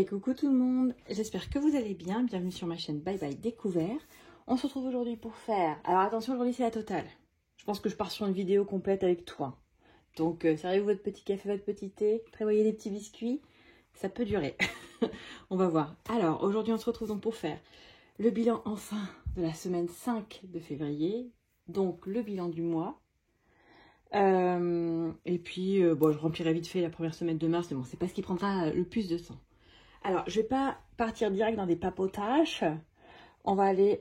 Et coucou tout le monde, j'espère que vous allez bien, bienvenue sur ma chaîne Bye Bye Découvert. On se retrouve aujourd'hui pour faire, alors attention aujourd'hui c'est la totale, je pense que je pars sur une vidéo complète avec tout. Donc servez-vous votre petit café, votre petit thé, prévoyez des petits biscuits, ça peut durer, on va voir. Alors aujourd'hui on se retrouve donc pour faire le bilan enfin de la semaine 5 de février, donc le bilan du mois. Et puis bon, je remplirai vite fait la première semaine de mars, mais bon c'est pas ce qui prendra le plus de temps. Alors, je ne vais pas partir direct dans des papotages. On va aller,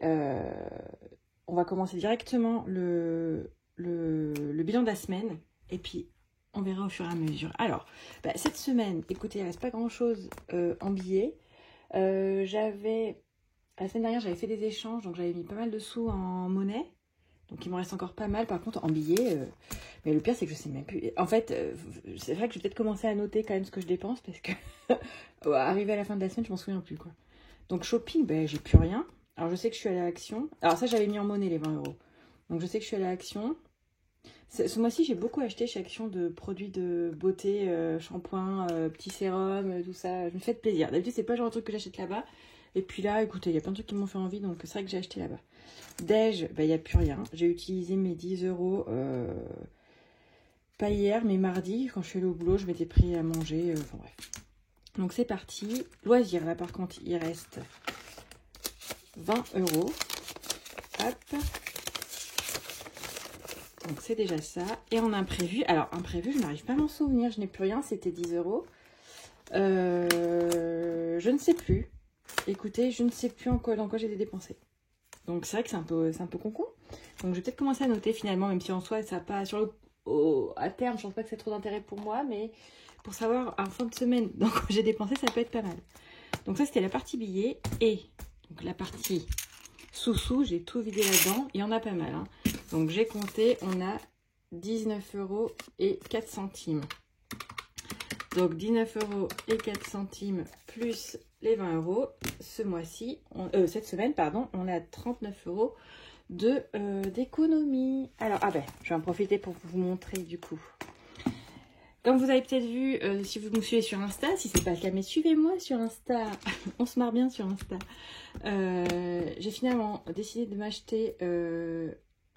on va commencer directement le bilan de la semaine. Et puis, on verra au fur et à mesure. Alors, cette semaine, écoutez, il ne reste pas grand-chose en billets. La semaine dernière, j'avais fait des échanges, donc j'avais mis pas mal de sous en monnaie. Donc, il m'en reste encore pas mal, par contre, en billets. Mais le pire, c'est que je sais même plus. En fait, c'est vrai que je vais peut-être commencer à noter quand même ce que je dépense, parce que arrivé à la fin de la semaine, je m'en souviens plus, quoi. Donc, shopping, j'ai plus rien. Alors, je sais que je suis allée à Action. Alors, ça, j'avais mis en monnaie les 20 €. Donc, je sais que je suis allée à Action. Ce mois-ci, j'ai beaucoup acheté chez Action de produits de beauté, shampoing, petits sérums, tout ça. Je me fais de plaisir. D'habitude, c'est pas le genre de truc que j'achète là-bas. Et puis là, écoutez, il y a plein de trucs qui m'ont fait envie, donc c'est vrai que j'ai acheté là-bas. Dej, il n'y a plus rien. J'ai utilisé mes 10 €, pas hier, mais mardi, quand je suis allée au boulot, je m'étais pris à manger, enfin bref. Donc c'est parti. Loisirs, là par contre, il reste 20 €. Hop. Donc c'est déjà ça. Et en imprévu, alors imprévu, je n'arrive pas à m'en souvenir, je n'ai plus rien, c'était 10 €. Je ne sais plus. Écoutez, je ne sais plus dans quoi j'ai dépensé. Donc c'est vrai que c'est un peu con. Donc je vais peut-être commencer à noter finalement, même si en soi ça n'a pas à terme, je pense pas que c'est trop d'intérêt pour moi, mais pour savoir en fin de semaine dans quoi j'ai dépensé, ça peut être pas mal. Donc ça c'était la partie billets et donc la partie sous-sous, j'ai tout vidé là-dedans, il y en a pas mal. Donc j'ai compté, on a 19 € et 4 centimes. Donc 19 € et 4 centimes plus les 20 € ce mois-ci, cette semaine, pardon, on a 39 € d'économie. Alors, je vais en profiter pour vous montrer du coup. Comme vous avez peut-être vu, si vous me suivez sur Insta, si c'est pas le cas, mais suivez-moi sur Insta, on se marre bien sur Insta. J'ai finalement décidé de m'acheter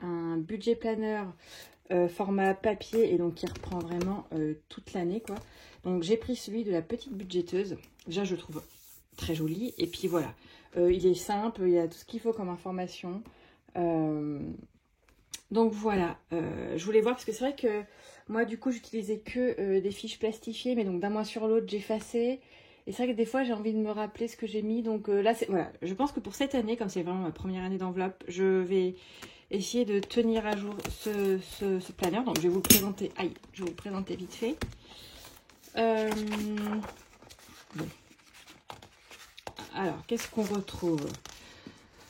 un budget planner format papier et donc qui reprend vraiment toute l'année, quoi. Donc j'ai pris celui de la petite budgéteuse. Déjà, je le trouve très joli. Et puis voilà, il est simple, il y a tout ce qu'il faut comme information. Donc voilà, je voulais voir parce que c'est vrai que moi du coup j'utilisais que des fiches plastifiées, mais donc d'un mois sur l'autre j'effaçais. Et c'est vrai que des fois j'ai envie de me rappeler ce que j'ai mis. Donc là, voilà, je pense que pour cette année, comme c'est vraiment ma première année d'enveloppe, je vais essayer de tenir à jour ce planner. Donc je vais vous le présenter. Je vais vous le présenter vite fait. Bon. Alors, qu'est-ce qu'on retrouve?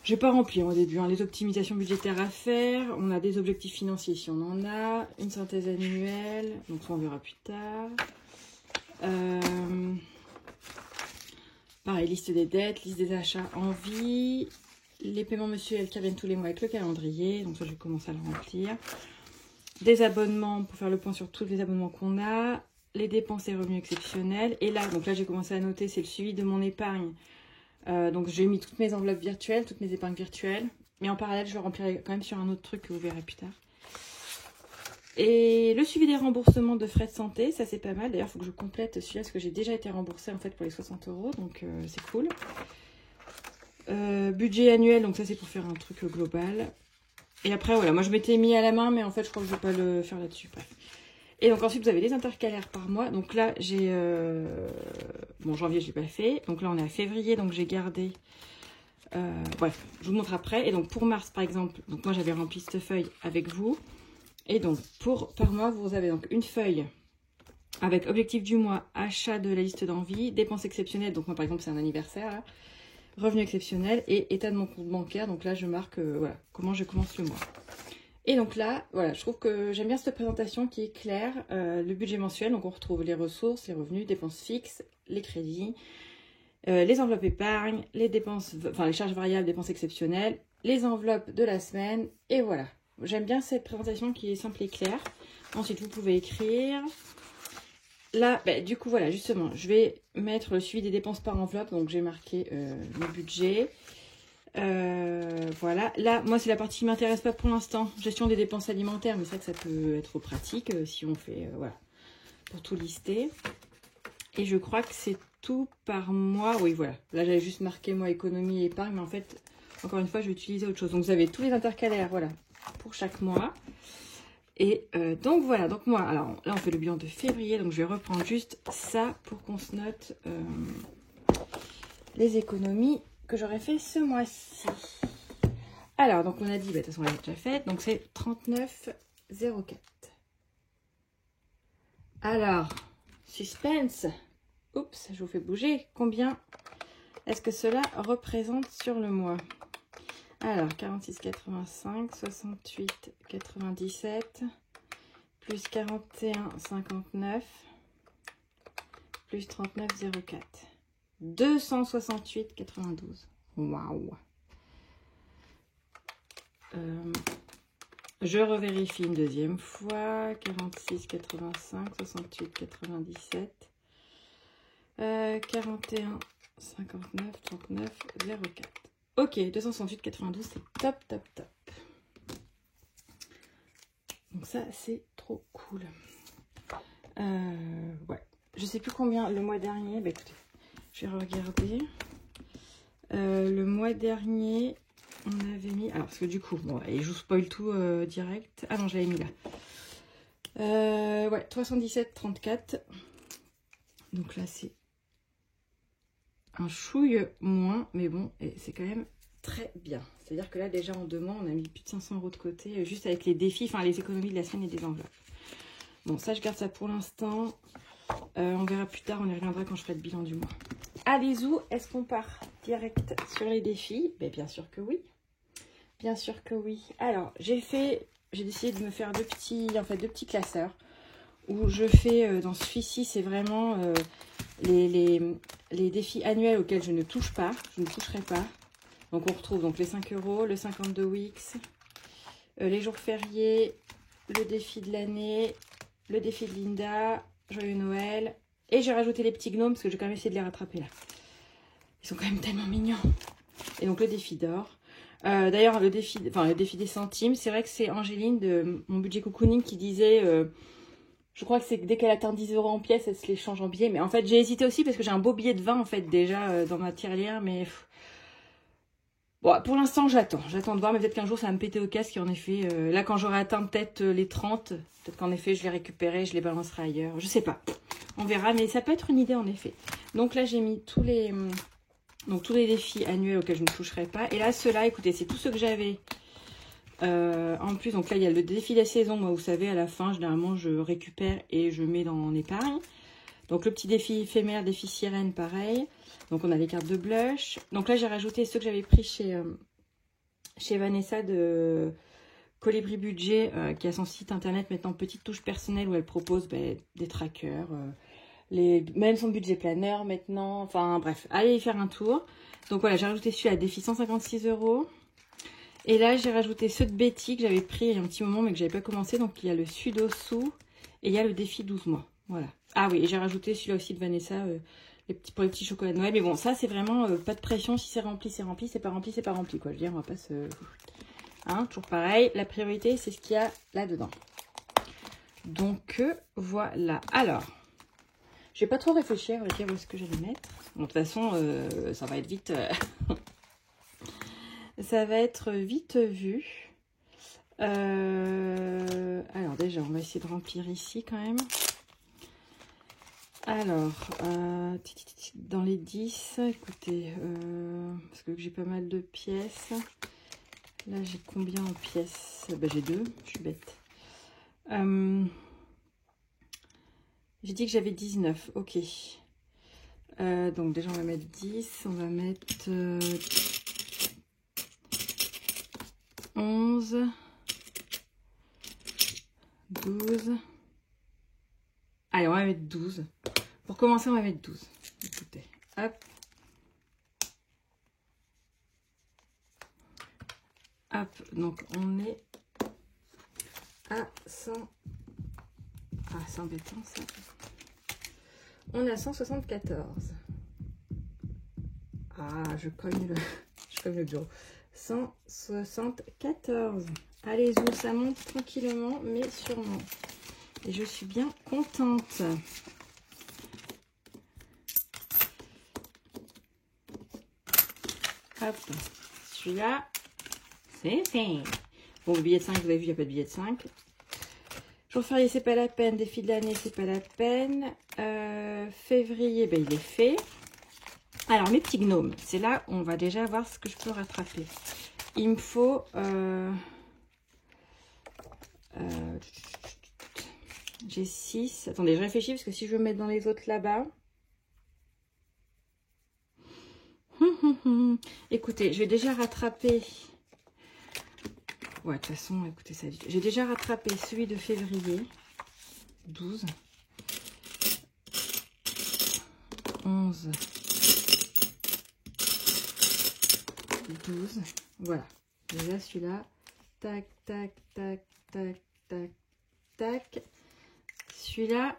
J'ai pas rempli au début, les optimisations budgétaires à faire. On a des objectifs financiers si on en a. Une synthèse annuelle. Donc ça on verra plus tard. Pareil, liste des dettes, liste des achats en vie. Les paiements mensuels qui reviennent tous les mois avec le calendrier. Donc ça je vais commencer à le remplir. Des abonnements pour faire le point sur tous les abonnements qu'on a. Les dépenses et revenus exceptionnels. Et là, donc là j'ai commencé à noter, c'est le suivi de mon épargne. Donc j'ai mis toutes mes enveloppes virtuelles, toutes mes épargnes virtuelles. Mais en parallèle, je vais remplir quand même sur un autre truc que vous verrez plus tard. Et le suivi des remboursements de frais de santé, ça c'est pas mal. D'ailleurs, il faut que je complète celui-là parce que j'ai déjà été remboursée en fait pour les 60 €. Donc c'est cool. Budget annuel, donc ça c'est pour faire un truc global. Et après, voilà, moi je m'étais mis à la main, mais en fait je crois que je vais pas le faire là-dessus. Bref. Et donc ensuite vous avez les intercalaires par mois. Donc là j'ai bon, janvier je l'ai pas fait. Donc là on est à février, donc j'ai gardé. Bref, je vous montre après. Et donc pour mars par exemple, donc moi j'avais rempli cette feuille avec vous. Et donc par mois vous avez donc une feuille avec objectif du mois, achat de la liste d'envie, dépenses exceptionnelles. Donc moi par exemple c'est un anniversaire là. Revenu exceptionnel et état de mon compte bancaire. Donc là je marque voilà comment je commence le mois. Et donc là, voilà, je trouve que j'aime bien cette présentation qui est claire. Le budget mensuel, donc on retrouve les ressources, les revenus, dépenses fixes, les crédits, les enveloppes épargne, les dépenses, enfin les charges variables, dépenses exceptionnelles, les enveloppes de la semaine, et voilà. J'aime bien cette présentation qui est simple et claire. Ensuite, vous pouvez écrire. là, bah, du coup, voilà, justement, je vais mettre le suivi des dépenses par enveloppe. Donc, j'ai marqué le budget. Voilà. Là, moi, c'est la partie qui ne m'intéresse pas pour l'instant. Gestion des dépenses alimentaires. Mais c'est vrai que ça peut être pratique si on fait, voilà, pour tout lister. Et je crois que c'est tout par mois. Oui, voilà. Là, j'avais juste marqué, moi, économie et épargne. Mais en fait, encore une fois, je vais utiliser autre chose. Donc, vous avez tous les intercalaires, voilà, pour chaque mois. Et donc voilà, donc moi, alors là on fait le bilan de février, donc je vais reprendre juste ça pour qu'on se note les économies que j'aurais fait ce mois-ci. Alors, donc on a dit, bah, de toute façon on l'a déjà fait, donc c'est 39,04. Alors, suspense, oups, je vous fais bouger, combien est-ce que cela représente sur le mois? Alors, 46,85, 68,97, plus 41,59, plus 39,04. 268,92. Waouh! Je revérifie une deuxième fois. 46,85, 68,97, 41,59, 39,04. Ok, 268,92, c'est top, top, top. Donc ça, c'est trop cool. Ouais. Je sais plus combien le mois dernier. Bah écoutez, je vais regarder. Le mois dernier, on avait mis... Alors, parce que du coup, bon, et je vous spoil tout direct. Ah non, je l'avais mis là. Ouais, 317,34. Donc là, c'est un chouille moins. Mais bon, c'est quand même très bien. C'est-à-dire que là, déjà, en 2 mois, on a mis plus de 500 € de côté, juste avec les défis, enfin, les économies de la semaine et des enveloppes. Bon, ça, je garde ça pour l'instant. On verra plus tard, on y reviendra quand je ferai le bilan du mois. Allez, où est-ce qu'on part direct sur les défis? Ben, bien sûr que oui. Bien sûr que oui. Alors, j'ai décidé de me faire deux petits classeurs où je fais, dans celui-ci, c'est vraiment les défis annuels auxquels je ne touche pas, je ne toucherai pas. Donc, on retrouve donc les 5 €, le 52 Wix, les jours fériés, le défi de l'année, le défi de Linda, Joyeux Noël. Et j'ai rajouté les petits gnomes parce que j'ai quand même essayé de les rattraper là. Ils sont quand même tellement mignons. Et donc le défi d'or. D'ailleurs, le défi des centimes, c'est vrai que c'est Angéline de mon budget cocooning qui disait, je crois que c'est que dès qu'elle atteint 10 € en pièces, elle se les change en billets. Mais en fait, j'ai hésité aussi parce que j'ai un beau billet de 20 en fait déjà dans ma tirelire. Mais bon, pour l'instant, j'attends de voir. Mais peut-être qu'un jour, ça va me péter au casque. Et en effet, là, quand j'aurai atteint peut-être les 30, peut-être qu'en effet, je les récupérerai, je les balancerai ailleurs. Je sais pas. On verra, mais ça peut être une idée en effet. Donc là, j'ai mis tous les défis annuels auxquels je ne toucherai pas. Et là, ceux-là, écoutez, c'est tout ce que j'avais en plus. Donc là, il y a le défi de la saison. Moi, vous savez, à la fin, généralement, je récupère et je mets dans mon épargne. Donc le petit défi éphémère, défi sirène, pareil. Donc on a les cartes de blush. Donc là, j'ai rajouté ceux que j'avais pris chez Vanessa de Colibri Budget, qui a son site internet maintenant, petite touche personnelle où elle propose des trackers, même son budget planner maintenant, enfin bref, allez y faire un tour. Donc voilà, j'ai rajouté celui-là, défi 156 €. Et là, j'ai rajouté ceux de Betty que j'avais pris il y a un petit moment mais que j'avais pas commencé. Donc il y a le Sudosu et il y a le défi 12 mois. Voilà. Ah oui, et j'ai rajouté celui-là aussi de Vanessa, pour les petits chocolats de Noël. Mais bon, ça c'est vraiment pas de pression. Si c'est rempli, c'est rempli. C'est pas rempli, c'est pas rempli, quoi. Je veux dire, on va pas se... Hein, toujours pareil. La priorité, c'est ce qu'il y a là-dedans. Donc voilà. Alors, je vais pas trop réfléchir à dire où est-ce que j'allais mettre. Bon, de toute façon, ça va être vite. Ça va être vite vu. Alors déjà, on va essayer de remplir ici quand même. Alors, dans les 10, écoutez, parce que j'ai pas mal de pièces. Là, j'ai combien en pièces? Ben, j'ai 2, je suis bête. J'ai dit que j'avais 19, ok. Donc déjà, on va mettre 10, on va mettre 11, 12. Allez, on va mettre 12. Pour commencer, on va mettre 12. Écoutez, hop. Hop, donc on est à 100. Ah, c'est embêtant ça. On a 174. Ah, je cogne le bureau. 174. Allez, Zou, ça monte tranquillement, mais sûrement. Et je suis bien contente. Hop, celui-là, c'est fait. Bon, le billet de 5, vous avez vu, il n'y a pas de billet de 5. Jour férié, c'est pas la peine. Défi de l'année, c'est pas la peine. Février, ben, il est fait. Alors, mes petits gnomes, c'est là où on va déjà voir ce que je peux rattraper. Il me faut... j'ai 6. Attendez, je réfléchis parce que si je veux mettre dans les autres là-bas... Écoutez, je vais déjà rattraper... Ouais, de toute façon, écoutez ça. J'ai déjà rattrapé celui de février. 12. 11. 12. Voilà. Déjà celui-là. Tac, tac, tac, tac, tac, tac. Celui-là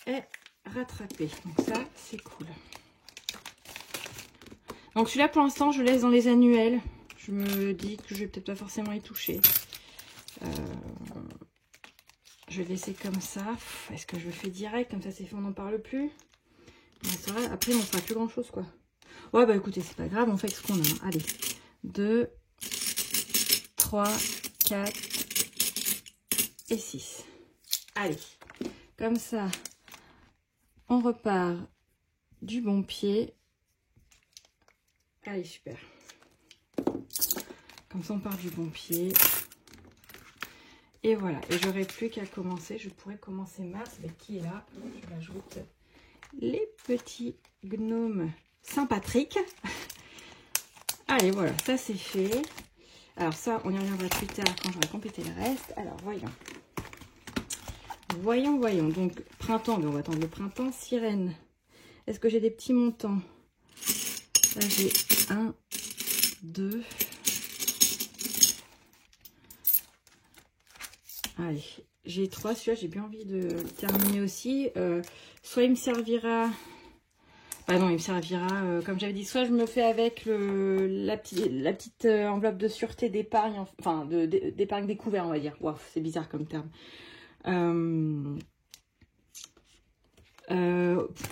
est rattrapé. Donc ça, c'est cool. Donc celui-là, pour l'instant, je laisse dans les annuels. Je me dis que je vais peut-être pas forcément y toucher. Je vais laisser comme ça. Est-ce que je le fais direct? Comme ça, c'est fait, on n'en parle plus. Après, on ne fera plus grand-chose, quoi. Ouais, bah écoutez, c'est pas grave, on fait ce qu'on a. Hein. Allez. 2, 3, 4 et 6. Allez. Comme ça, on repart du bon pied. Allez, super. Comme ça, on part du bon pied. Et voilà. Et j'aurai plus qu'à commencer. Je pourrais commencer mars. Mais qui est là? Je l'ajoute. Les petits gnomes Saint-Patrick. Allez, voilà. Ça, c'est fait. Alors ça, on y reviendra plus tard quand j'aurai complété le reste. Alors, voyons. Voyons, voyons. Donc, printemps. Mais on va attendre le printemps. Sirène. Est-ce que j'ai des petits montants? Là, j'ai 1, 2... Allez, j'ai 3, celui-là j'ai bien envie de le terminer aussi. Soit il me servira, bah non il me servira, comme j'avais dit, soit je me fais avec la petite enveloppe de sûreté d'épargne, enfin d'épargne découvert on va dire. Waouh, c'est bizarre comme terme.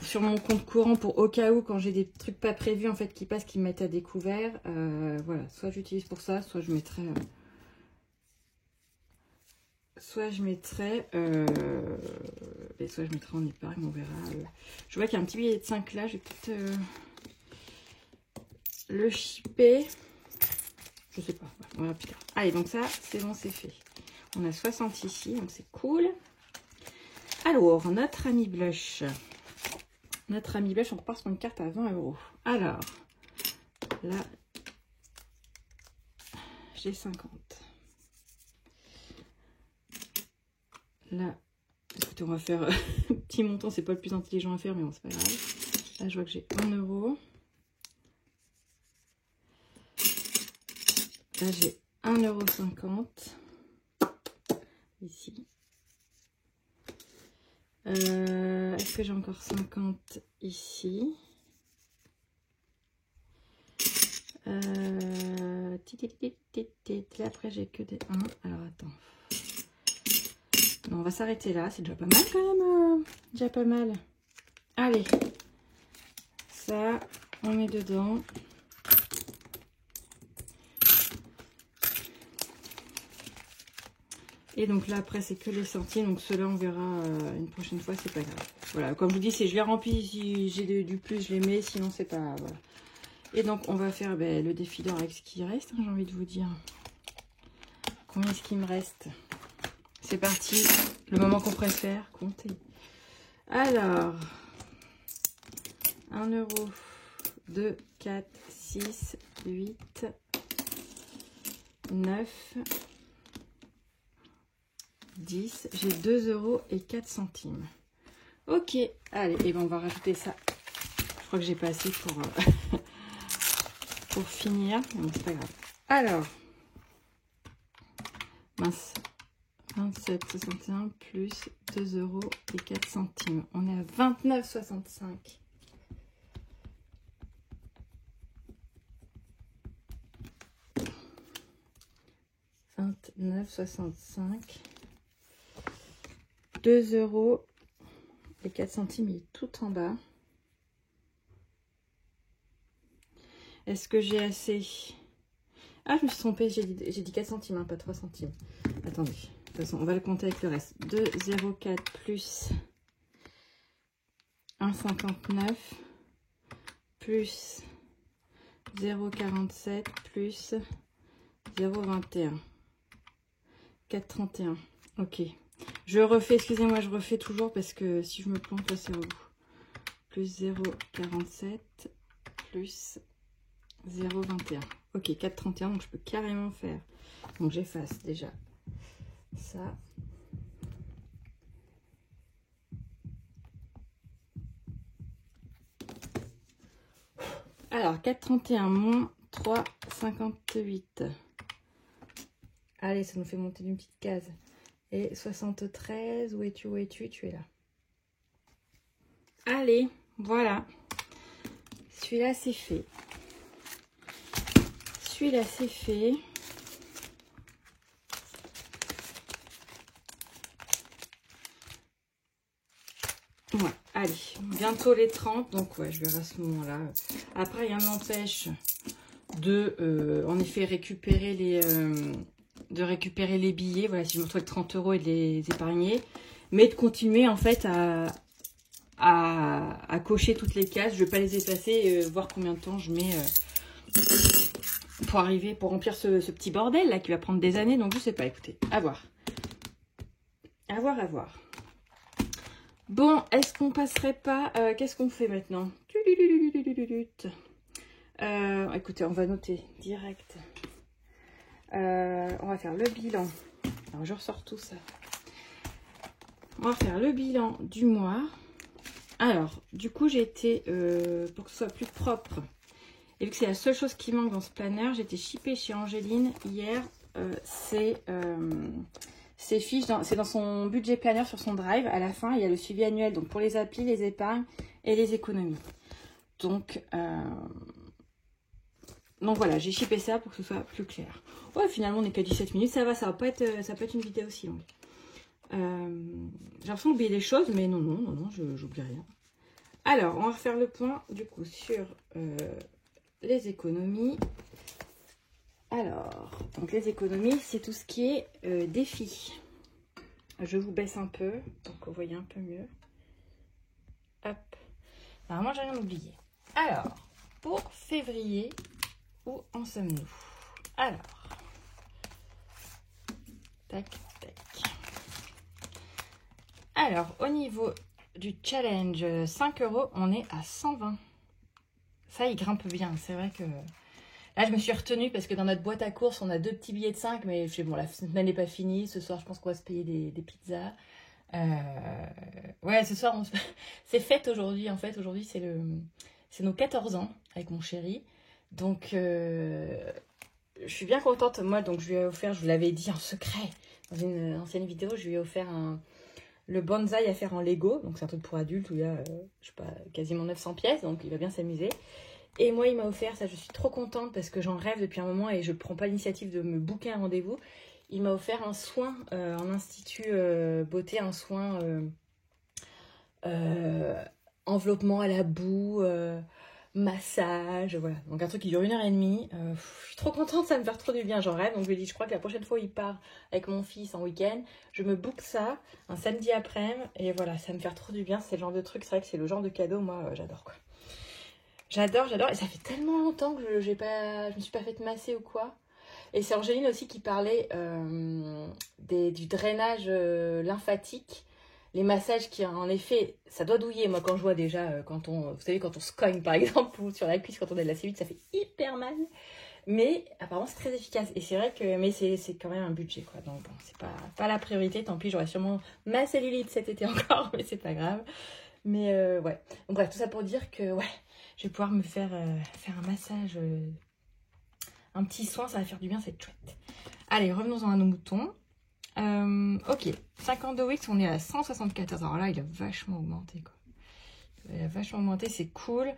Sur mon compte courant pour au cas où quand j'ai des trucs pas prévus en fait qui passent, qui me mettent à découvert. Voilà, soit j'utilise pour ça, soit je mettrai... soit je mettrai en épargne, on verra. Je vois qu'il y a un petit billet de 5 là, je vais peut-être le shipper. Je sais pas, on verra plus tard. Allez, donc ça, c'est bon, c'est fait. On a 60 ici, donc c'est cool. Alors, notre ami blush. Notre ami blush, on repart sur une carte à 20 €. Alors, là, j'ai 50. Là, écoutez, on va faire un petit montant, c'est pas le plus intelligent à faire, mais bon, c'est pas grave. Là, je vois que j'ai 1 €. Là, j'ai 1,50 €. Ici. Est-ce que j'ai encore 50 ici? Là, après, j'ai que des 1. Alors, attends. Non, on va s'arrêter là. C'est déjà pas mal quand même. Déjà pas mal. Allez. Ça, on met dedans. Et donc là, après, c'est que les sorties. Donc ceux-là, on verra une prochaine fois. C'est pas grave. Voilà, comme je vous dis, c'est je les remplis. Si j'ai du plus, je les mets. Sinon, c'est pas... Voilà. Et donc, on va faire le défi d'or avec ce qui reste. Hein, j'ai envie de vous dire. Combien est-ce qu'il me reste? C'est parti. Le moment qu'on préfère. Comptez. Alors. 1 €. 2, 4, 6, 8, 9... 10, j'ai 2 € et 4 centimes. Ok, allez, et ben on va rajouter ça. Je crois que j'ai pas assez pour, pour finir, mais c'est pas grave. Alors, mince, 27, 61 plus 2 euros et 4 centimes. On est à 29,65. « 29,65 ». 2 euros et 4 centimes, il est tout en bas. Est-ce que j'ai assez? Ah, je me suis trompée, j'ai dit 4 centimes, hein, pas 3 centimes. Attendez, de toute façon, on va le compter avec le reste. 2,04 plus 1,59 plus 0,47 plus 0,21. 4,31. Ok. Je refais, excusez-moi, je refais toujours parce que si je me plante, là, c'est relou. Plus 0,47 plus 0,21. Ok, 4,31, donc je peux carrément faire. Donc j'efface déjà ça. Alors, 4,31 moins 3,58. Allez, ça nous fait monter d'une petite case. Et 73, où es-tu, où es-tu? Tu es là. Allez, voilà. Celui-là, c'est fait. Celui-là, c'est fait. Ouais, allez, bientôt les 30, donc ouais, je verrai à ce moment-là. Après, rien n'empêche de, en effet, récupérer les billets. Voilà, si je me retrouve avec 30 euros et de les épargner. Mais de continuer, en fait, à cocher toutes les cases. Je ne vais pas les effacer, voir combien de temps je mets pour remplir ce petit bordel là qui va prendre des années. Donc, je sais pas, écoutez, à voir. À voir, à voir. Bon, est-ce qu'on passerait pas... qu'est-ce qu'on fait maintenant? Écoutez, on va noter direct. On va faire le bilan. Alors, je ressors tout ça. On va faire le bilan du mois. Alors, du coup, j'ai été, pour que ce soit plus propre, et vu que c'est la seule chose qui manque dans ce planner, j'ai été shippée chez Angéline hier. Ces fiches, c'est dans son budget planner sur son drive. À la fin, il y a le suivi annuel, donc pour les applis, les épargnes et les économies. Donc voilà, j'ai shippé ça pour que ce soit plus clair. Ouais, finalement, on n'est qu'à 17 minutes, ça va pas être une vidéo aussi longue. J'ai l'impression d'oublier des choses, mais non, j'oublie rien. Alors, on va refaire le point, du coup, sur les économies. Alors, donc les économies, c'est tout ce qui est défi. Je vous baisse un peu, pour que vous voyez un peu mieux. Hop. Normalement, j'ai rien oublié. Alors, pour février, où en sommes-nous? Alors, tac, tac. Alors, au niveau du challenge 5 euros, on est à 120. Ça, il grimpe bien. C'est vrai que... Là, je me suis retenue parce que dans notre boîte à courses, on a 2 petits billets de 5. Mais bon, la semaine n'est pas finie. Ce soir, je pense qu'on va se payer des pizzas. Ouais, ce soir, c'est fête aujourd'hui. En fait, aujourd'hui, c'est nos 14 ans avec mon chéri. Donc, je suis bien contente. Moi, donc, je lui ai offert, je vous l'avais dit en secret dans une ancienne vidéo, je lui ai offert le bonsaï à faire en Lego. Donc, c'est un truc pour adultes où il y a, je sais pas, quasiment 900 pièces. Donc, il va bien s'amuser. Et moi, il m'a offert, ça je suis trop contente parce que j'en rêve depuis un moment et je ne prends pas l'initiative de me booker un rendez-vous. Il m'a offert un soin en institut beauté, un soin enveloppement à la boue, massage, voilà. Donc un truc qui dure 1h30. Je suis trop contente, ça me fait trop du bien, j'en rêve. Donc je lui ai dit, je crois que la prochaine fois où il part avec mon fils en week-end, je me book ça un samedi après-midi. Et voilà, ça me fait trop du bien, c'est le genre de truc, c'est vrai que c'est le genre de cadeau, moi j'adore quoi. J'adore. Et ça fait tellement longtemps que je me suis pas fait masser ou quoi. Et c'est Angéline aussi qui parlait du drainage lymphatique. Les massages qui, en effet, ça doit douiller. Moi, quand je vois déjà, vous savez, quand on se cogne, par exemple, ou sur la cuisse, quand on a de la cellulite, ça fait hyper mal. Mais apparemment, c'est très efficace. Et c'est vrai que, mais c'est quand même un budget, quoi. Donc bon, c'est pas la priorité. Tant pis, j'aurai sûrement ma cellulite cet été encore, mais c'est pas grave. Mais ouais. Donc bref, tout ça pour dire que, ouais, je vais pouvoir me faire un massage, un petit soin, ça va faire du bien, c'est chouette. Allez, revenons-en à nos moutons. Ok, 52 weeks, on est à 174. Alors là, il a vachement augmenté, quoi. Il a vachement augmenté, c'est cool.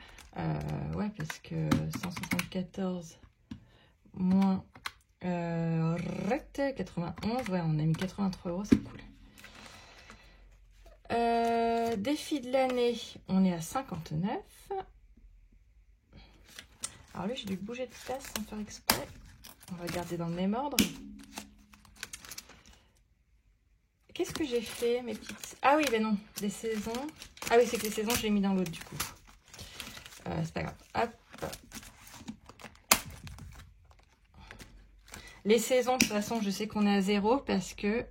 Ouais, parce que 174 moins 91, ouais, on a mis 83 €, c'est cool. Défi de l'année, on est à 59. Alors lui, j'ai dû bouger de place sans faire exprès. On va garder dans le même ordre. Qu'est-ce que j'ai fait, mes petites... Ah oui, ben non, des saisons. Ah oui, c'est que les saisons, je l'ai mis dans l'autre, du coup. C'est pas grave. Hop. Les saisons, de toute façon, je sais qu'on est à 0 parce que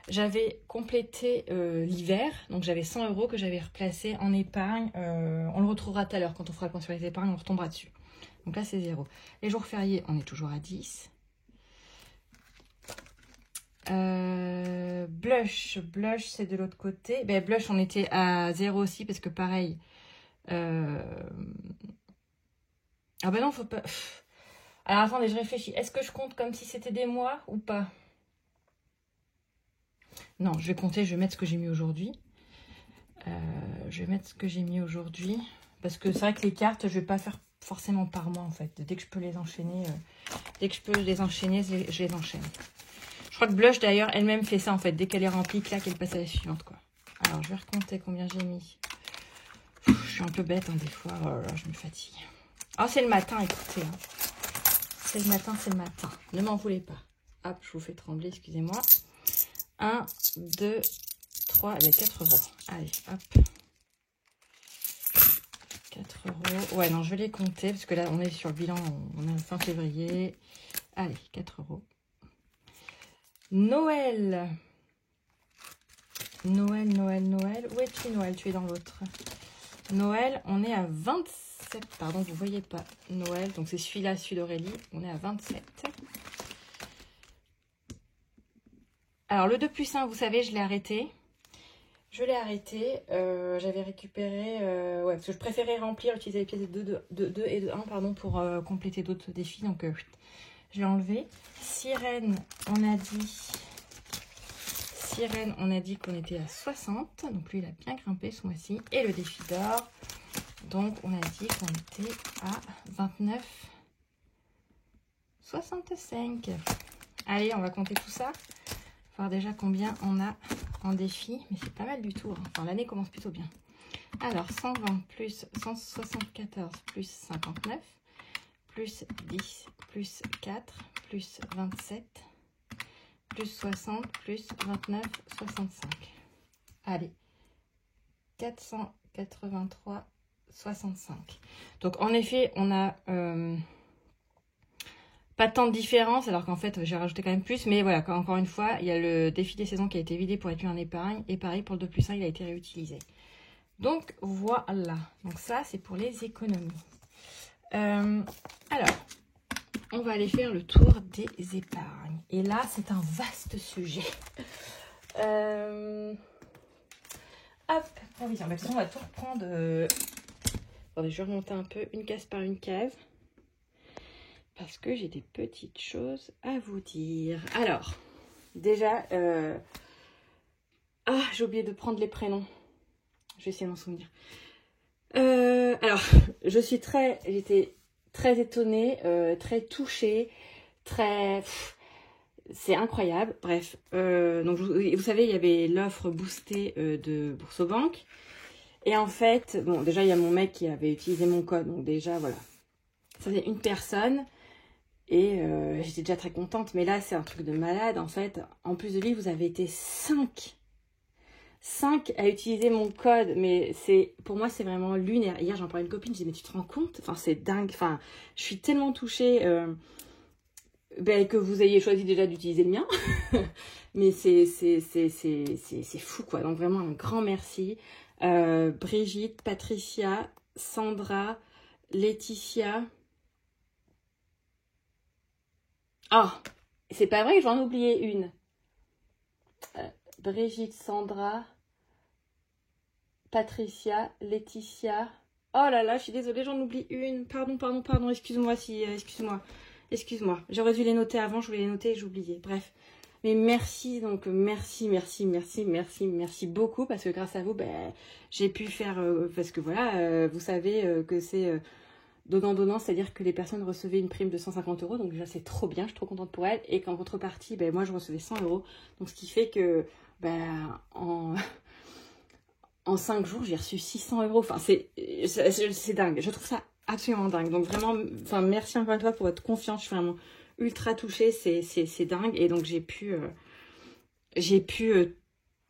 j'avais complété l'hiver. Donc, j'avais 100 € que j'avais replacé en épargne. On le retrouvera tout à l'heure. Quand on fera le point sur les épargnes, on retombera dessus. Donc là, c'est 0. Les jours fériés, on est toujours à 10. Blush, c'est de l'autre côté. Ben, blush, on était à 0 aussi parce que pareil. Ah ben non, faut pas. Alors attendez, je réfléchis. Est-ce que je compte comme si c'était des mois ou pas? Non, je vais compter, je vais mettre ce que j'ai mis aujourd'hui. Je vais mettre ce que j'ai mis aujourd'hui. Parce que c'est vrai que les cartes, je vais pas faire forcément par mois en fait. Dès que je peux les enchaîner, je les enchaîne. Je crois que Blush d'ailleurs, elle-même fait ça en fait. Dès qu'elle est remplie, clac, elle passe à la suivante quoi. Alors je vais recompter combien j'ai mis. Je suis un peu bête hein, des fois. Oh là là, je me fatigue. Oh, c'est le matin, écoutez. Hein. C'est le matin. Ne m'en voulez pas. Hop, je vous fais trembler, excusez-moi. 1, 2, 3, allez, 4 €. Allez, hop. 4 €. Ouais, non, je vais les compter parce que là, on est sur le bilan, on est fin février. Allez, 4 €. Noël. Noël. Où es-tu, Noël? Tu es dans l'autre. Noël, on est à 27. Pardon, vous voyez pas. Noël, donc c'est celui-là, celui d'Aurélie. On est à 27. Alors, le 2+1, vous savez, je l'ai arrêté. J'avais récupéré... ouais, parce que je préférais remplir, utiliser les pièces de 2 et de 1, pardon, pour compléter d'autres défis. Donc, je l'ai enlevé. Sirène, on a dit qu'on était à 60. Donc, lui, il a bien grimpé ce mois-ci. Et le défi d'or. Donc, on a dit qu'on était à 29,65. Allez, on va compter tout ça. Voir déjà combien on a en défi, mais c'est pas mal du tout. Hein. Enfin, l'année commence plutôt bien. Alors, 120 plus 174 plus 59, plus 10, plus 4, plus 27, plus 60, plus 29, 65. Allez, 483, 65. Donc, en effet, on a... pas tant de différence, alors qu'en fait, j'ai rajouté quand même plus. Mais voilà, encore une fois, il y a le défi des saisons qui a été vidé pour être mis en épargne. Et pareil, pour le 2+1, il a été réutilisé. Donc, voilà. Donc ça, c'est pour les économies. Alors, on va aller faire le tour des épargnes. Et là, c'est un vaste sujet. Hop, provision. De toute façon, on va tout reprendre. Attendez, je vais remonter un peu, une case par une case. Parce que j'ai des petites choses à vous dire. Alors, déjà, ah, j'ai oublié de prendre les prénoms. Je vais essayer de m'en souvenir. Alors, j'étais très étonnée, très touchée, c'est incroyable. Bref, donc vous savez, il y avait l'offre boostée de Boursobank. Et en fait, bon, déjà, il y a mon mec qui avait utilisé mon code. Donc déjà, voilà. Ça faisait une personne. Et j'étais déjà très contente. Mais là, c'est un truc de malade. En fait, en plus de lui, vous avez été 5 à utiliser mon code. Mais pour moi, c'est vraiment lunaire. Hier, j'en parlais à une copine. Je disais, mais tu te rends compte? Enfin, c'est dingue. Enfin, je suis tellement touchée que vous ayez choisi déjà d'utiliser le mien. Mais c'est fou, quoi. Donc, vraiment, un grand merci. Brigitte, Patricia, Sandra, Laetitia... Ah, c'est pas vrai que j'en ai oublié une. Brigitte, Sandra, Patricia, Laetitia. Oh là là, je suis désolée, j'en oublie une. Pardon, excuse-moi. Excuse-moi. J'aurais dû les noter avant, je voulais les noter et j'oubliais. Bref. Mais merci, donc merci beaucoup, parce que grâce à vous, ben, j'ai pu faire, parce que voilà, vous savez que c'est donnant-donnant, c'est-à-dire que les personnes recevaient une prime de 150 euros, donc déjà c'est trop bien, je suis trop contente pour elles, et qu'en contrepartie, ben, moi je recevais 100 euros, donc ce qui fait que ben, en 5 jours, j'ai reçu 600 euros, enfin c'est dingue, je trouve ça absolument dingue, donc vraiment, enfin merci encore une fois pour votre confiance, je suis vraiment ultra touchée, c'est dingue, et donc j'ai pu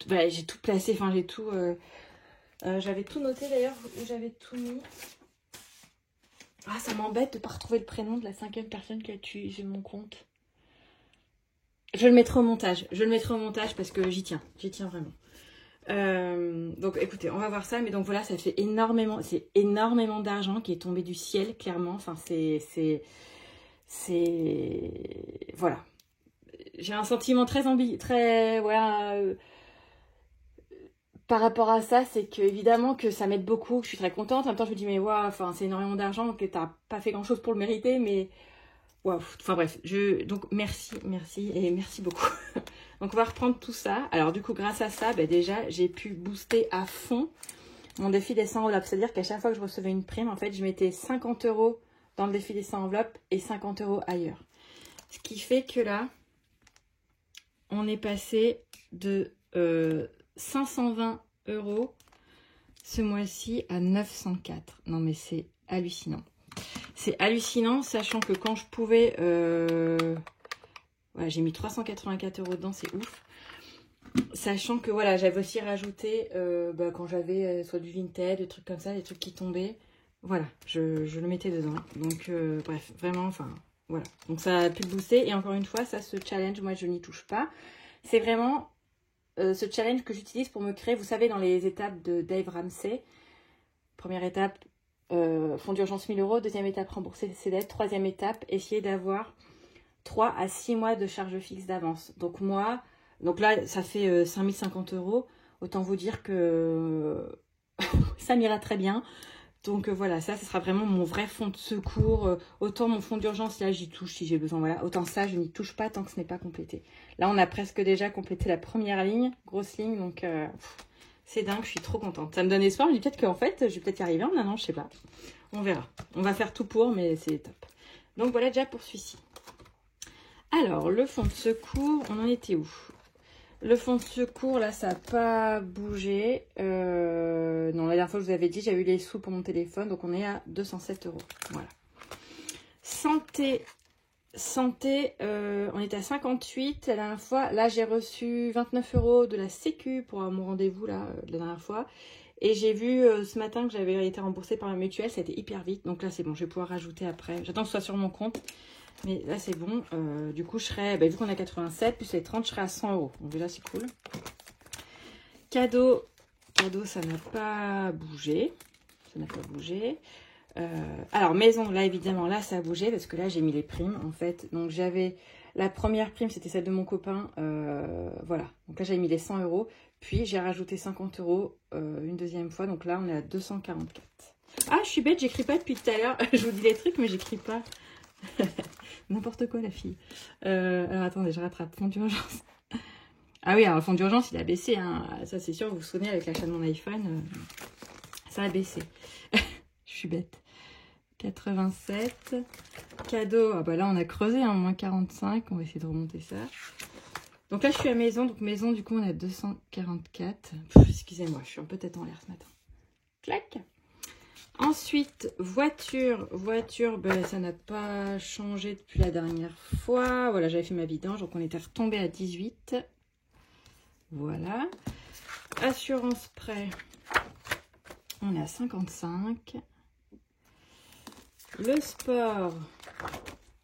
ouais, j'ai tout placé, enfin j'ai tout, j'avais tout noté d'ailleurs, où j'avais tout mis. Ah, ça m'embête de ne pas retrouver le prénom de la 5e personne qui a utilisé mon compte. Je le mettrai au montage, parce que j'y tiens vraiment. Donc écoutez, on va voir ça, mais donc voilà, ça fait énormément, c'est énormément d'argent qui est tombé du ciel, clairement, enfin voilà. J'ai un sentiment très, voilà, par rapport à ça, c'est que évidemment que ça m'aide beaucoup, que je suis très contente. En même temps, je me dis, mais waouh, enfin, c'est énormément d'argent, que t'as pas fait grand chose pour le mériter, mais waouh, enfin bref, donc merci et merci beaucoup. Donc on va reprendre tout ça. Alors du coup, grâce à ça, ben, déjà, j'ai pu booster à fond mon défi des 100 enveloppes. C'est-à-dire qu'à chaque fois que je recevais une prime, en fait, je mettais 50 euros dans le défi des 100 enveloppes et 50 euros ailleurs. Ce qui fait que là, on est passé de 520 euros ce mois-ci à 904. Non mais c'est hallucinant. C'est hallucinant, sachant que quand je pouvais... Voilà, j'ai mis 384 euros dedans, c'est ouf. Sachant que voilà, j'avais aussi rajouté, quand j'avais soit du Vinted, des trucs comme ça, des trucs qui tombaient. Voilà, je le mettais dedans. Donc bref, vraiment, enfin, voilà. Donc ça a pu le booster. Et encore une fois, ça, ce challenge, moi, je n'y touche pas. C'est vraiment ce challenge que j'utilise pour me créer, vous savez, dans les étapes de Dave Ramsey. Première étape, fonds d'urgence 1000 euros. Deuxième étape, rembourser ses dettes. Troisième étape, essayer d'avoir 3 à 6 mois de charge fixe d'avance. Donc moi, donc là, ça fait 5050 euros. Autant vous dire que ça m'ira très bien. Donc voilà, ça, ce sera vraiment mon vrai fonds de secours. Autant mon fonds d'urgence, là, j'y touche si j'ai besoin. Voilà, autant ça, je n'y touche pas tant que ce n'est pas complété. Là, on a presque déjà complété la première ligne, grosse ligne. Donc c'est dingue, je suis trop contente. Ça me donne espoir. Je me dis peut-être qu'en fait, je vais peut-être y arriver en un an, je sais pas. On verra. On va faire tout pour, mais c'est top. Donc voilà déjà pour celui-ci. Alors, le fonds de secours, on en était où? Le fonds de secours, là, ça n'a pas bougé. Non, la dernière fois, je vous avais dit, j'ai eu les sous pour mon téléphone, donc on est à 207 euros. Voilà. Santé, on était à 58 la dernière fois. Là, j'ai reçu 29 euros de la Sécu pour mon rendez-vous, là, la dernière fois. Et j'ai vu ce matin que j'avais été remboursée par la mutuelle, ça a été hyper vite. Donc là, c'est bon, je vais pouvoir rajouter après. J'attends que ce soit sur mon compte. Mais là, c'est bon. Du coup, je serai, vu qu'on a 87, plus les 30, je serai à 100 euros. Donc déjà, c'est cool. Cadeau, ça n'a pas bougé. Alors, maison, là, évidemment, là, ça a bougé parce que là, j'ai mis les primes, en fait. Donc, j'avais... La première prime, c'était celle de mon copain. Voilà. Donc là, j'avais mis les 100 euros. Puis, j'ai rajouté 50 euros une deuxième fois. Donc là, on est à 244. Ah, je suis bête, j'écris pas depuis tout à l'heure. Je vous dis les trucs, mais j'écris pas. N'importe quoi, la fille. Alors, attendez, je rattrape. Fonds d'urgence. Ah oui, alors, le fonds d'urgence, il a baissé. Hein. Ça, c'est sûr, vous vous souvenez, avec l'achat de mon iPhone, ça a baissé. Je suis bête. 87. Cadeau. Ah bah là, on a creusé, hein, moins 45. On va essayer de remonter ça. Donc là, je suis à maison. Donc maison, du coup, on a 244. Excusez-moi, je suis un peu tête en l'air ce matin. Clac. Ensuite, voiture, ben, ça n'a pas changé depuis la dernière fois. Voilà, j'avais fait ma vidange, donc on était retombé à 18. Voilà. Assurance prêt, on est à 55. Le sport,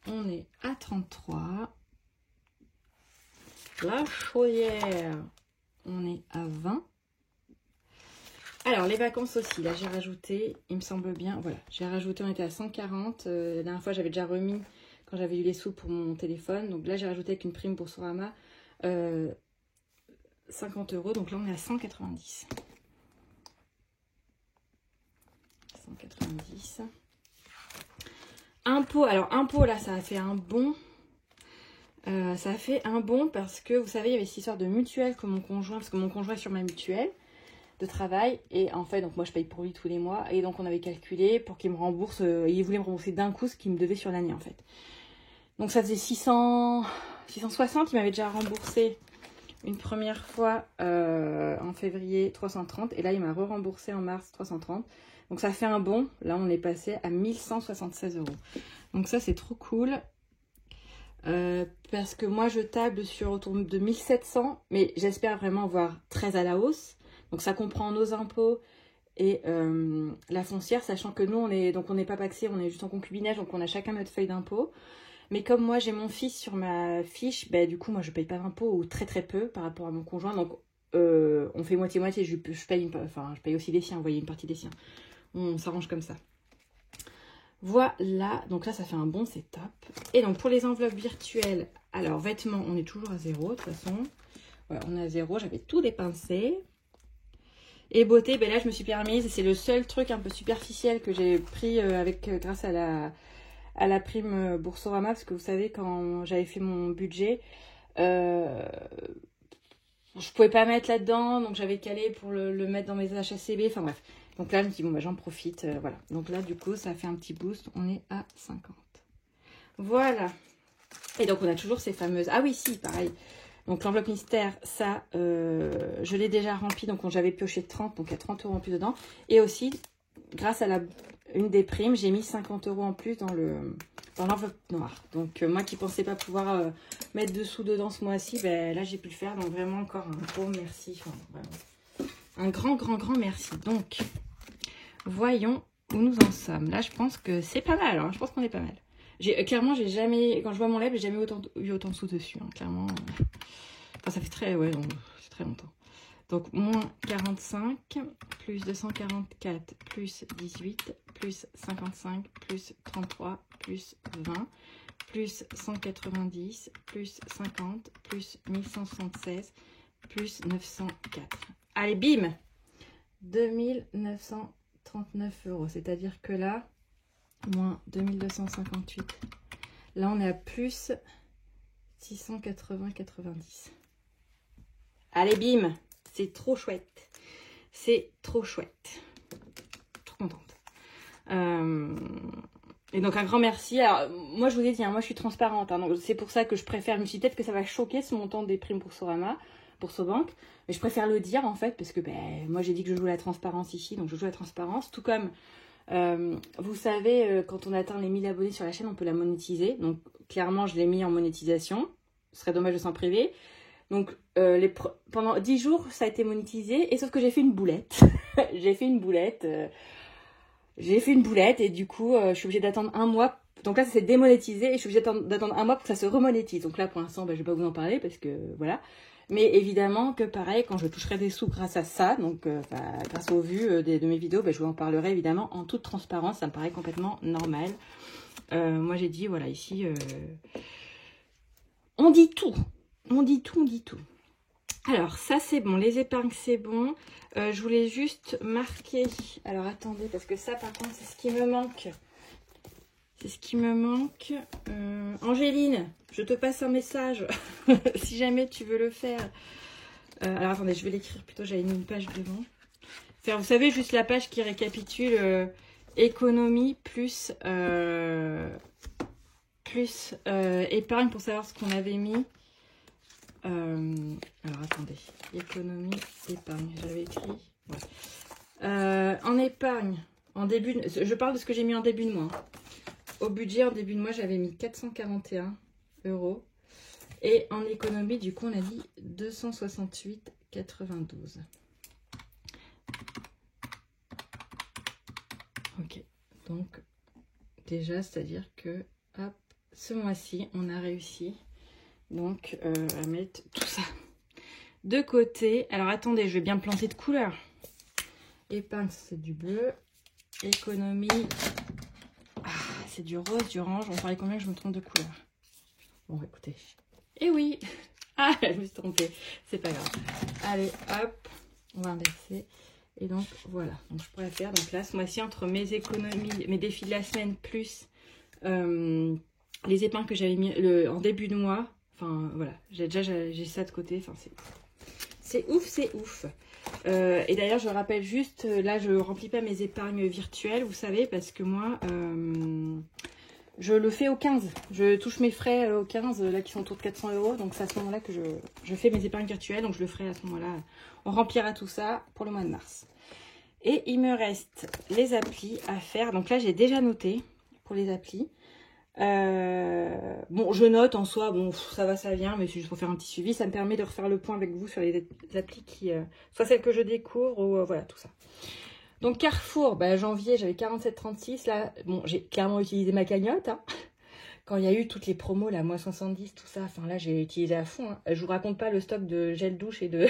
on est à 33. La chaudière, on est à 20. Alors, les vacances aussi, là j'ai rajouté, il me semble bien, voilà, j'ai rajouté, on était à 140, la dernière fois j'avais déjà remis quand j'avais eu les sous pour mon téléphone, donc là j'ai rajouté avec une prime pour Sorama 50 euros, donc là on est à 190. 190. Impôt, alors impôt là ça a fait un bond. Ça fait un bon parce que, vous savez, il y avait cette histoire de mutuelle que mon conjoint, parce que mon conjoint est sur ma mutuelle de travail, et en fait, donc moi je paye pour lui tous les mois, et donc on avait calculé pour qu'il me rembourse, il voulait me rembourser d'un coup ce qu'il me devait sur l'année en fait. Donc ça faisait 660, il m'avait déjà remboursé une première fois en février 330, et là il m'a re-remboursé en mars 330. Donc ça fait un bon, là on est passé à 1176 €. Donc ça c'est trop cool. Parce que moi je table sur autour de 1700, mais j'espère vraiment voir très à la hausse. Donc ça comprend nos impôts et la foncière, sachant que nous on n'est pas paxé, on est juste en concubinage, donc on a chacun notre feuille d'impôt. Mais comme moi j'ai mon fils sur ma fiche, bah, du coup moi je paye pas d'impôt ou très très peu par rapport à mon conjoint. Donc on fait moitié-moitié, je paye aussi des siens, vous voyez, une partie des siens. On s'arrange comme ça. Voilà, donc là ça fait un bon, c'est top. Et donc pour les enveloppes virtuelles, alors vêtements, on est toujours à 0 de toute façon. Voilà, on est à 0, j'avais tout dépincé. Et beauté, ben là je me suis permise, c'est le seul truc un peu superficiel que j'ai pris grâce à la prime Boursorama, parce que vous savez quand j'avais fait mon budget, je pouvais pas mettre là-dedans, donc j'avais calé pour le mettre dans mes HACB, enfin bref. Donc là, je me dis, bon, bah, j'en profite, voilà. Donc là, du coup, ça fait un petit boost, on est à 50. Voilà. Et donc, on a toujours ces fameuses... Ah oui, si, pareil. Donc, l'enveloppe mystère, ça, je l'ai déjà rempli, donc j'avais pioché 30, donc il y a 30 € en plus dedans. Et aussi, grâce à une des primes, j'ai mis 50 € en plus dans l'enveloppe noire. Donc, moi qui pensais pas pouvoir mettre dessous dedans ce mois-ci, ben, là, j'ai pu le faire. Donc, vraiment, encore un gros merci. Enfin, vraiment. Un grand, grand, grand merci. Donc... voyons où nous en sommes. Là, je pense que c'est pas mal. Hein. Je pense qu'on est pas mal. Clairement, j'ai jamais... Quand je vois mon lèvre, j'ai jamais eu autant de sous dessus. Hein. Clairement. Enfin, ça fait très... Ouais, c'est très longtemps. Donc, moins 45, plus 244, plus 18, plus 55, plus 33, plus 20, plus 190, plus 50, plus 1176, plus 904. Allez, bim 2939 €. C'est-à-dire que là, moins 2258. Là, on est à plus 680,90. Allez, bim! C'est trop chouette. C'est trop chouette. Trop contente. Et donc, un grand merci. Alors, moi, je vous ai dit, hein, moi, je suis transparente. Hein, donc, c'est pour ça que je préfère... Je me suis dit peut-être que ça va choquer ce montant des primes Boursorama, Boursobank. Mais je préfère le dire, en fait, parce que moi, j'ai dit que je joue la transparence ici. Donc, je joue la transparence. Tout comme, vous savez, quand on atteint les 1000 abonnés sur la chaîne, on peut la monétiser. Donc, clairement, je l'ai mis en monétisation. Ce serait dommage de s'en priver. Donc, pendant 10 jours, ça a été monétisé. Et sauf que j'ai fait une boulette. J'ai fait une boulette. Et du coup, je suis obligée d'attendre un mois. Donc là, ça s'est démonétisé et je suis obligée d'attendre un mois pour que ça se remonétise. Donc là, pour l'instant, je ne vais pas vous en parler parce que voilà. Mais évidemment que pareil, quand je toucherai des sous grâce à ça, donc grâce aux vues de mes vidéos, je vous en parlerai évidemment en toute transparence. Ça me paraît complètement normal. Moi, j'ai dit, voilà, ici, on dit tout. On dit tout, on dit tout. Alors, ça, c'est bon. Les épargnes, c'est bon. Je voulais juste marquer... Alors, attendez, parce que ça, par contre, c'est ce qui me manque. C'est ce qui me manque. Angéline, je te passe un message. Si jamais tu veux le faire. Alors, attendez, je vais l'écrire plutôt. J'avais mis une page devant. Vous savez, juste la page qui récapitule économie plus épargne pour savoir ce qu'on avait mis. Alors attendez, économie, épargne, j'avais écrit. Ouais. En épargne, je parle de ce que j'ai mis en début de mois. Au budget, en début de mois, j'avais mis 441 €. Et en économie, du coup, on a dit 268,92. Ok, donc déjà, c'est-à-dire que, hop, ce mois-ci, on a réussi. Donc, à mettre tout ça de côté. Alors, attendez, je vais bien me planter de couleurs. Épargne, c'est du bleu. Économie, c'est du rose, du orange. On parlait combien que je me trompe de couleur. Bon, écoutez. Eh oui. Ah, je me suis trompée. C'est pas grave. Allez, hop. On va inverser. Et donc, voilà. Donc, je pourrais faire. Donc là, ce mois-ci, entre mes économies, mes défis de la semaine, plus les épargnes que j'avais mis en début de mois, Enfin, voilà. J'ai ça de côté. Enfin, c'est ouf, c'est ouf. Et d'ailleurs, je rappelle juste, là, je remplis pas mes épargnes virtuelles, vous savez, parce que moi, je le fais au 15. Je touche mes frais au 15, là, qui sont autour de 400 €. Donc, c'est à ce moment-là que je fais mes épargnes virtuelles. Donc, je le ferai à ce moment-là. On remplira tout ça pour le mois de mars. Et il me reste les applis à faire. Donc là, j'ai déjà noté pour les applis. Bon, je note en soi, bon, ça va, ça vient, mais c'est juste pour faire un petit suivi. Ça me permet de refaire le point avec vous sur les applis qui, soit celles que je découvre ou voilà, tout ça. Donc Carrefour, bah, janvier, j'avais 47,36. Là, bon, j'ai clairement utilisé ma cagnotte. Hein. Quand il y a eu toutes les promos, là, moi 70, tout ça, enfin là, j'ai utilisé à fond. Hein. Je vous raconte pas le stock de gel douche et de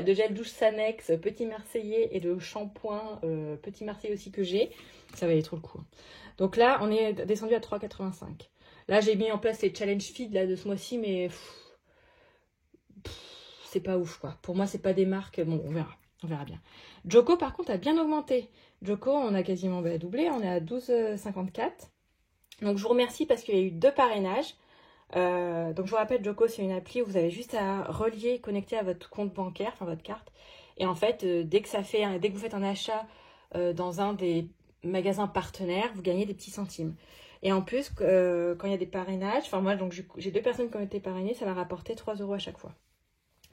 gel douche Sanex, Petit Marseillais et de shampoing Petit Marseillais aussi que j'ai. Ça valait trop le coup. Donc là, on est descendu à 3,85. Là, j'ai mis en place les challenge feed là, de ce mois-ci, mais c'est pas ouf, quoi. Pour moi, c'est pas des marques. Bon, on verra bien. Joko, par contre, a bien augmenté. Joko, on a quasiment doublé. On est à 12,54. Donc, je vous remercie parce qu'il y a eu 2 parrainages. Donc, je vous rappelle, Joko, c'est une appli où vous avez juste à relier, connecter à votre compte bancaire, enfin votre carte. Et en fait, dès que vous faites un achat dans un des magasins partenaires, vous gagnez des petits centimes. Et en plus, quand il y a des parrainages, enfin moi, donc j'ai 2 personnes qui ont été parrainées, ça m'a rapporté 3 € à chaque fois.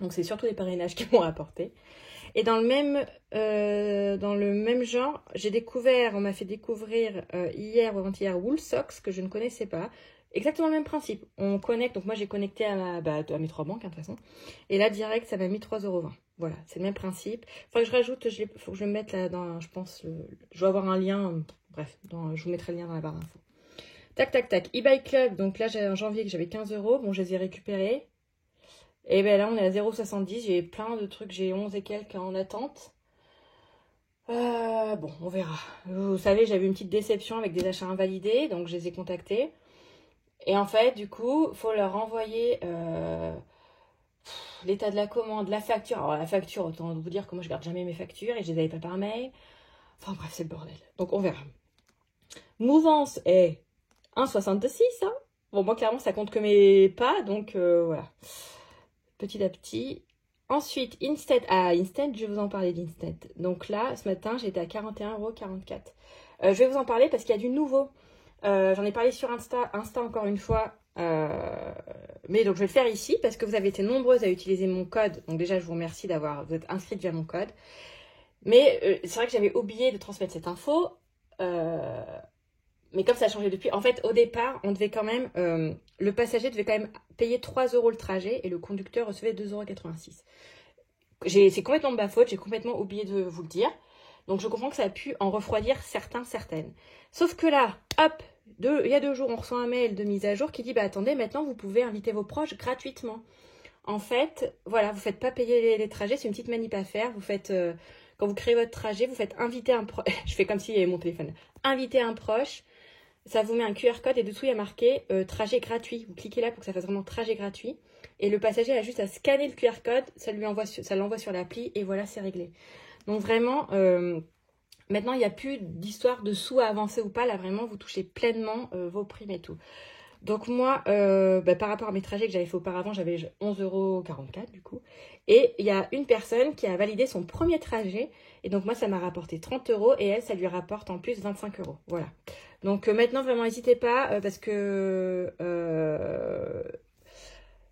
Donc c'est surtout les parrainages qui m'ont rapporté. Et dans le même genre, on m'a fait découvrir hier ou avant-hier Woolsocks que je ne connaissais pas. Exactement le même principe. On connecte, donc moi j'ai connecté à mes 3 banques, hein, de toute façon. Et là, direct, ça m'a mis 3,20 €. Voilà, c'est le même principe. Faut que je rajoute, faut que je le mette là dans, je pense, je dois avoir un lien, bref, je vous mettrai le lien dans la barre d'infos. Tac, tac, tac. eBay Club, donc là, en janvier, j'avais 15 €. Bon, je les ai récupérés. Et ben là, on est à 0,70. J'ai plein de trucs, j'ai 11 et quelques en attente. Bon, on verra. Vous savez, j'avais une petite déception avec des achats invalidés, donc je les ai contactés. Et en fait, du coup, il faut leur envoyer l'état de la commande, la facture. Alors, la facture, autant vous dire que moi, je garde jamais mes factures et je les avais pas par mail. Enfin, bref, c'est le bordel. Donc, on verra. Mouvance est 1,66, hein. Bon, moi, clairement, ça compte que mes pas, donc voilà. Petit à petit. Ensuite, Instant. Ah, Instant, je vais vous en parler d'Instant. Donc là, ce matin, j'étais à 41,44 €. Je vais vous en parler parce qu'il y a du nouveau. J'en ai parlé sur Insta encore une fois. Mais donc, je vais le faire ici parce que vous avez été nombreuses à utiliser mon code. Donc déjà, je vous remercie vous êtes inscrite via mon code. Mais c'est vrai que j'avais oublié de transmettre cette info. Mais comme ça a changé depuis, en fait, au départ, on devait quand même, le passager devait quand même payer 3 € le trajet et le conducteur recevait 2,86 €. C'est complètement de ma faute, j'ai complètement oublié de vous le dire. Donc, je comprends que ça a pu en refroidir certaines. Sauf que là, hop, il y a 2 jours, on reçoit un mail de mise à jour qui dit, attendez, maintenant, vous pouvez inviter vos proches gratuitement. En fait, voilà, vous ne faites pas payer les trajets, c'est une petite manip à faire. Vous faites, quand vous créez votre trajet, vous faites inviter un proche. Je fais comme s'il y avait mon téléphone. Inviter un proche. Ça vous met un QR code et dessous il y a marqué trajet gratuit. Vous cliquez là pour que ça fasse vraiment trajet gratuit. Et le passager a juste à scanner le QR code, ça l'envoie sur l'appli et voilà, c'est réglé. Donc vraiment, maintenant il n'y a plus d'histoire de sous à avancer ou pas. Là vraiment, vous touchez pleinement vos primes et tout. Donc moi, par rapport à mes trajets que j'avais fait auparavant, j'avais 11,44 € du coup. Et il y a une personne qui a validé son premier trajet. Et donc moi, ça m'a rapporté 30 € et elle, ça lui rapporte en plus 25 €. Voilà. Donc maintenant, vraiment, n'hésitez pas parce que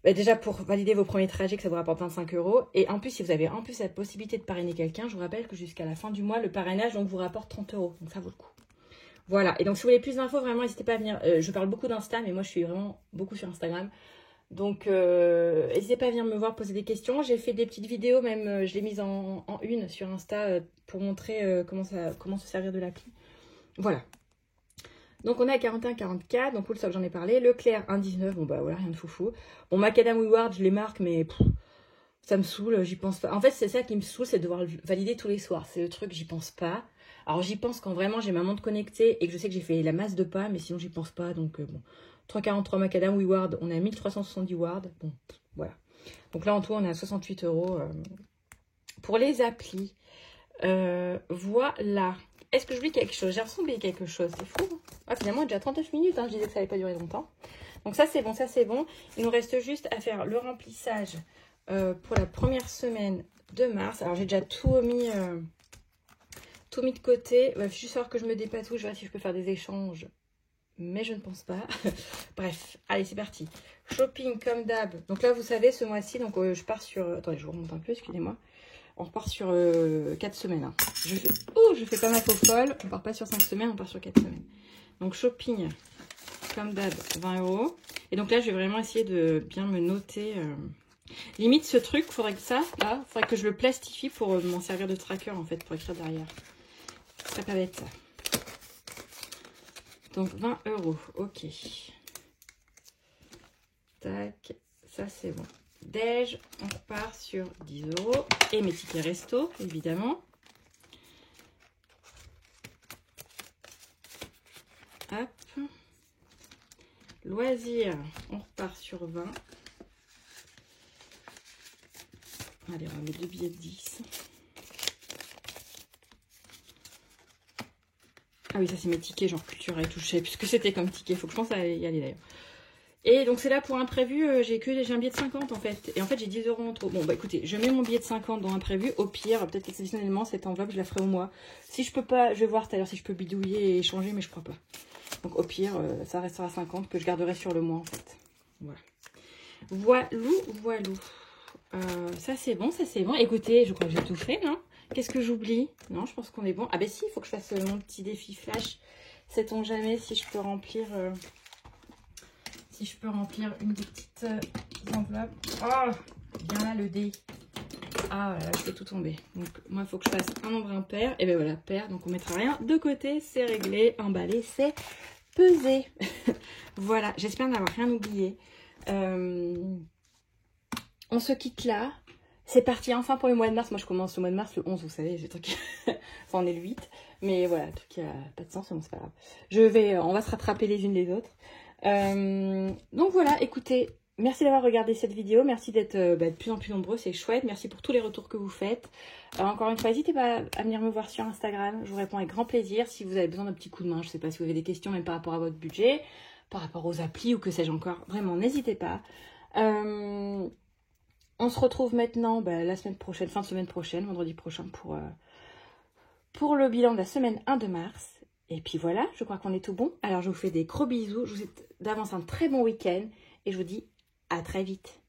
déjà pour valider vos premiers trajets, que ça vous rapporte 25 €. Et en plus, si vous avez en plus la possibilité de parrainer quelqu'un, je vous rappelle que jusqu'à la fin du mois, le parrainage donc, vous rapporte 30 €. Donc ça vaut le coup. Voilà, et donc si vous voulez plus d'infos, vraiment, n'hésitez pas à venir. Je parle beaucoup d'Insta, mais moi, je suis vraiment beaucoup sur Instagram. Donc, n'hésitez pas à venir me voir, poser des questions. J'ai fait des petites vidéos, même, je l'ai mise en une sur Insta pour montrer comment se servir de l'appli. Voilà. Donc, on est à 41,44. Donc, Woolsocks, j'en ai parlé. Leclerc, 1,19. Bon, voilà, rien de foufou. Bon, Macadam Weward, je les marque, mais ça me saoule, j'y pense pas. En fait, c'est ça qui me saoule, c'est de devoir le valider tous les soirs. C'est le truc, j'y pense pas. Alors, j'y pense quand vraiment j'ai ma montre connectée et que je sais que j'ai fait la masse de pas, mais sinon, j'y pense pas. Donc, bon. 3,43 Macadam Weward, on est à 1370 wards. Bon, voilà. Donc là, en tout, on est à 68 € pour les applis. Voilà. Est-ce que j'oublie quelque chose? J'ai l'impression d'oublier quelque chose. C'est fou. Ah, finalement, déjà 39 minutes. Hein. Je disais que ça n'allait pas durer longtemps. Donc ça c'est bon, ça c'est bon. Il nous reste juste à faire le remplissage pour la première semaine de mars. Alors j'ai déjà tout mis de côté. Il va juste falloir que je me dépatouille. Je vais voir si je peux faire des échanges. Mais je ne pense pas. Bref, allez, c'est parti. Shopping comme d'hab. Donc là, vous savez, ce mois-ci, donc je pars sur... Attendez, je vous remonte un peu, excusez-moi. On repart sur 4 semaines. Hein. Je fais pas ma faux folle. On part pas sur 5 semaines, on part sur 4 semaines. Donc shopping comme d'hab, 20 €. Et donc là, je vais vraiment essayer de bien me noter... Limite, ce truc, faudrait que je le plastifie pour m'en servir de tracker, en fait, pour écrire derrière. Ce serait pas bête, ça. Donc 20 €, ok. Tac, ça c'est bon. Déj, on repart sur 10 €. Et mes tickets resto, évidemment. Hop. Loisirs, on repart sur 20. Allez, on va mettre 2 billets de 10. Ah oui, ça c'est mes tickets, genre culture et tout, je sais plus ce que c'était comme ticket, faut que je pense à y aller d'ailleurs. Et donc c'est là pour imprévu, j'ai un billet de 50 en fait. Et en fait j'ai 10 € en trop. Bon bah écoutez, je mets mon billet de 50 dans imprévu. Au pire, peut-être exceptionnellement, cette enveloppe, je la ferai au mois. Si je peux pas, je vais voir tout à l'heure si je peux bidouiller et échanger, mais je crois pas. Donc au pire, ça restera 50 que je garderai sur le mois en fait. Voilà. Voilou. Ça c'est bon, ça c'est bon. Écoutez, je crois que j'ai tout fait, non? Qu'est-ce que j'oublie? Non, je pense qu'on est bon. Ah ben si, il faut que je fasse mon petit défi flash. Sait-on jamais si je peux remplir... une des petites enveloppes. Oh, bien là le dé. Ah là, je fais tout tomber. Donc moi, il faut que je fasse un nombre impair. Et ben voilà, pair. Donc on mettra rien de côté. C'est réglé, emballé, c'est pesé. Voilà, j'espère n'avoir rien oublié. On se quitte là. C'est parti enfin pour le mois de mars. Moi, je commence le mois de mars le 11, vous savez. J'ai truc... enfin, on est le 8. Mais voilà, le truc qui a pas de sens, mais bon, c'est pas grave. On va se rattraper les unes les autres. Donc voilà, écoutez, merci d'avoir regardé cette vidéo, merci d'être de plus en plus nombreux, c'est chouette, merci pour tous les retours que vous faites. Encore une fois, n'hésitez pas à venir me voir sur Instagram, je vous réponds avec grand plaisir. Si vous avez besoin d'un petit coup de main, je sais pas si vous avez des questions même par rapport à votre budget, par rapport aux applis ou que sais-je encore, vraiment n'hésitez pas. On se retrouve maintenant la semaine prochaine, fin de semaine prochaine, vendredi prochain pour le bilan de la semaine 1 de mars. Et puis voilà, je crois qu'on est tout bon. Alors je vous fais des gros bisous, je vous souhaite d'avance un très bon week-end et je vous dis à très vite.